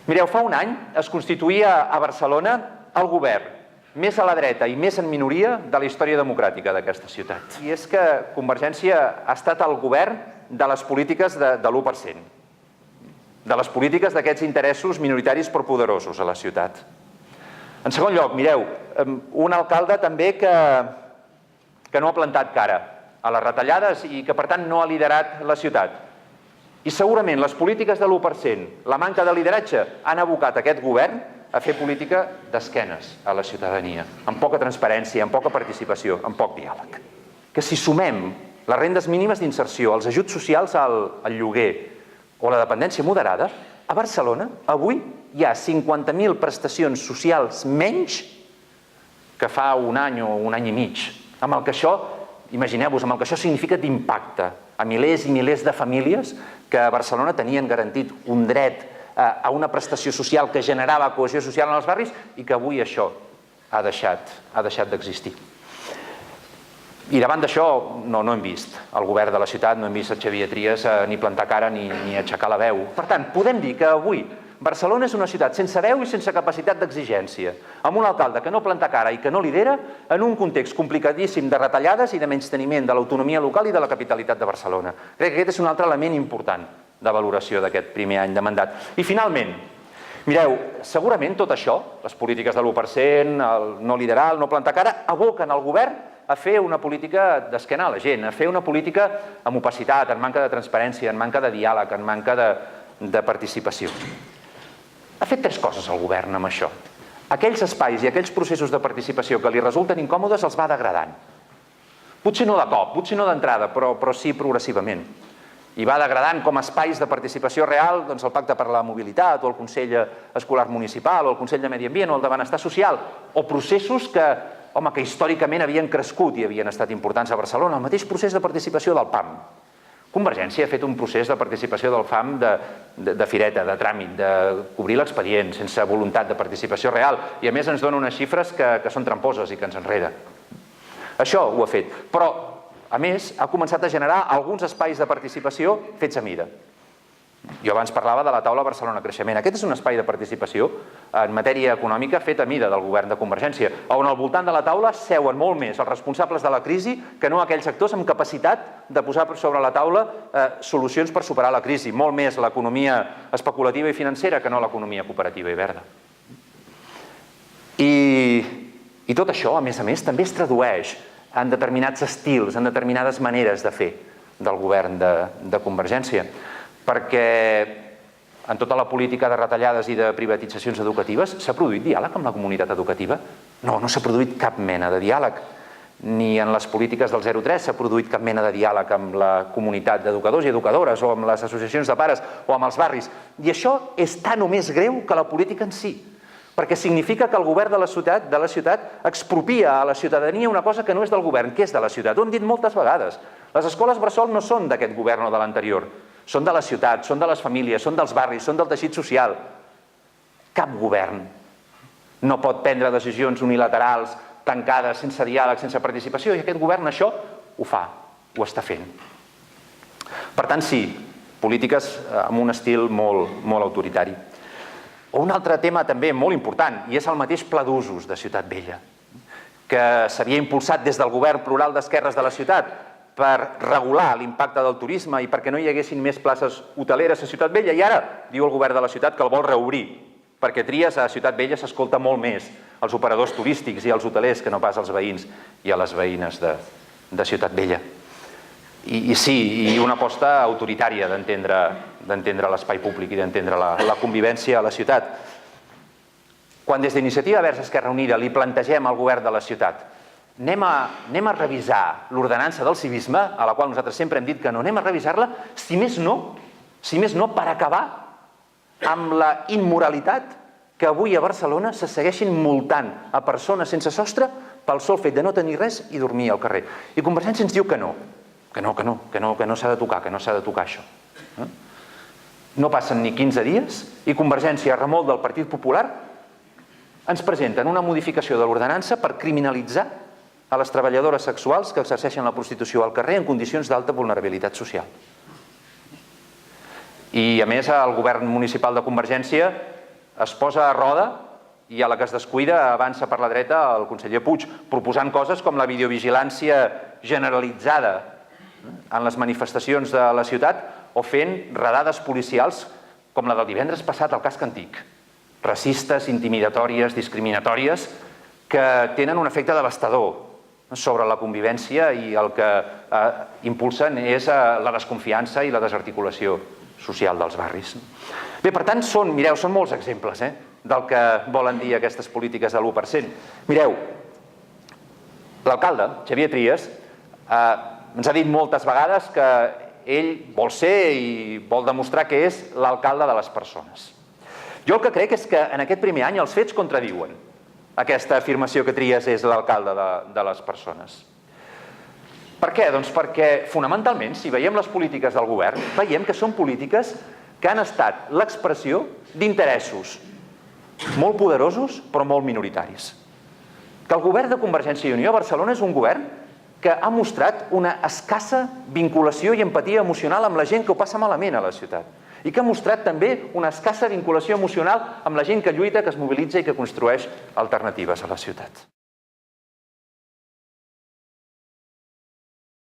Mireu, fa un any es constituïa a Barcelona el govern més a la dreta i més en minoria de la història democràtica d'aquesta ciutat. I és que Convergència ha estat el govern de les polítiques de l'1%, de les polítiques d'aquests interessos minoritaris però poderosos a la ciutat. En segon lloc, mireu, un alcalde també que no ha plantat cara a les retallades i que per tant no ha liderat la ciutat. I segurament les polítiques de l'1%, la manca de lideratge, han abocat aquest govern a fer política d'esquenes a la ciutadania, amb poca transparència, amb poca participació, amb poc diàleg. Que si sumem les rendes mínimes d'inserció, els ajuts socials al lloguer o la dependència moderada, a Barcelona avui hi ha 50.000 prestacions socials menys que fa un any o un any i mig. Amb el que això, imagineu-vos, amb el que això significa d'impacte a milers i milers de famílies que a Barcelona tenien garantit un dret a una prestació social que generava cohesió social en els barris i que avui això ha deixat d'existir. I davant d'això no hem vist el govern de la ciutat, no hem vist el Xavier Trias ni plantar cara ni aixecar la veu. Per tant, podem dir que avui Barcelona és una ciutat sense veu i sense capacitat d'exigència, amb un alcalde que no planta cara i que no lidera, en un context complicadíssim de retallades i de menysteniment de l'autonomia local i de la capitalitat de Barcelona. Crec que aquest és un altre element important de valoració d'aquest primer any de mandat. I finalment, mireu, segurament tot això, les polítiques de l'1%, el no liderar, el no plantar cara, aboquen el govern a fer una política d'esquena a la gent, a fer una política amb opacitat, en manca de transparència, en manca de diàleg, en manca de participació. Ha fet tres coses el govern amb això. Aquells espais i aquells processos de participació que li resulten incòmodes els va degradant. Potser no de cop, potser no d'entrada, però sí progressivament. I va degradant com a espais de participació real el Pacte per la Mobilitat o el Consell Escolar Municipal o el Consell de Medi Ambient o el de Benestar Social o processos que històricament havien crescut i havien estat importants a Barcelona, el mateix procés de participació del PAM. Convergència ha fet un procés de participació del FAM de fireta, de tràmit, de cobrir l'expedient, sense voluntat de participació real, i a més ens dona unes xifres que són tramposes i que ens enreda. Això ho ha fet, però a més ha començat a generar alguns espais de participació fets a mida. Jo abans parlava de la taula Barcelona Creixement. Aquest és un espai de participació en matèria econòmica fet a mida del govern de Convergència, on al voltant de la taula seuen molt més els responsables de la crisi que no aquells actors amb capacitat de posar sobre la taula solucions per superar la crisi, molt més l'economia especulativa i financera que no l'economia cooperativa i verda. I tot això, a més, també es tradueix en determinats estils, en determinades maneres de fer del govern de Convergència. Perquè en tota la política de retallades i de privatitzacions educatives s'ha produït diàleg amb la comunitat educativa? No, no s'ha produït cap mena de diàleg. Ni en les polítiques del 0-3 s'ha produït cap mena de diàleg amb la comunitat d'educadors i educadores o amb les associacions de pares o amb els barris. I això és tan o més greu que la política en si, perquè significa que el govern de la ciutat expropia a la ciutadania una cosa que no és del govern, que és de la ciutat. Ho hem dit moltes vegades. Les escoles bressol no són d'aquest govern o de l'anterior. Són de la ciutat, són de les famílies, són dels barris, són del teixit social. Cap govern no pot prendre decisions unilaterals, tancades, sense diàleg, sense participació, i aquest govern això ho fa, ho està fent. Per tant, sí, polítiques amb un estil molt autoritari. O un altre tema també molt important, i és el mateix pla d'usos de Ciutat Vella, que s'havia impulsat des del govern plural d'esquerres de la ciutat per regular l'impacte del turisme i perquè no hi haguessin més places hoteleres a Ciutat Vella, i ara diu el govern de la ciutat que el vol reobrir, perquè Trias a Ciutat Vella s'escolta molt més els operadors turístics i els hotelers que no pas els veïns i a les veïnes de Ciutat Vella. I sí, i una aposta autoritària d'entendre l'espai públic i d'entendre la convivència a la ciutat. Quan des d'Iniciativa Verds Esquerra Unida li plantegem al govern de la ciutat anem a revisar l'ordenança del civisme, a la qual nosaltres sempre hem dit que no, anem a revisar-la, si més no per acabar amb la immoralitat que avui a Barcelona se segueixin multant a persones sense sostre pel sol fet de no tenir res i dormir al carrer. I Convergència ens diu que no s'ha de tocar, que no s'ha de tocar això. No passen ni 15 dies i Convergència, a remolc del Partit Popular, ens presenten una modificació de l'ordenança per criminalitzar a les treballadores sexuals que exerceixen la prostitució al carrer en condicions d'alta vulnerabilitat social. I a més el govern municipal de Convergència es posa a roda i a la que es descuida avança per la dreta el conseller Puig, proposant coses com la videovigilància generalitzada en les manifestacions de la ciutat o fent redades policials com la del divendres passat al casc antic, racistes, intimidatòries, discriminatòries, que tenen un efecte devastador sobre la convivència i el que impulsen és la desconfiança i la desarticulació social dels barris. Bé, per tant, són molts exemples del que volen dir aquestes polítiques de l'1%. Mireu, l'alcalde, Xavier Trias, ens ha dit moltes vegades que ell vol ser i vol demostrar que és l'alcalde de les persones. Jo el que crec és que en aquest primer any els fets contradiuen aquesta afirmació que Trias és l'alcalde de les persones. Per què? Doncs perquè, fonamentalment, si veiem les polítiques del govern, veiem que són polítiques que han estat l'expressió d'interessos molt poderosos però molt minoritaris. Que el govern de Convergència i Unió a Barcelona és un govern que ha mostrat una escassa vinculació i empatia emocional amb la gent que ho passa malament a la ciutat i que ha mostrat també una escassa vinculació emocional amb la gent que lluita, que es mobilitza i que construeix alternatives a la ciutat.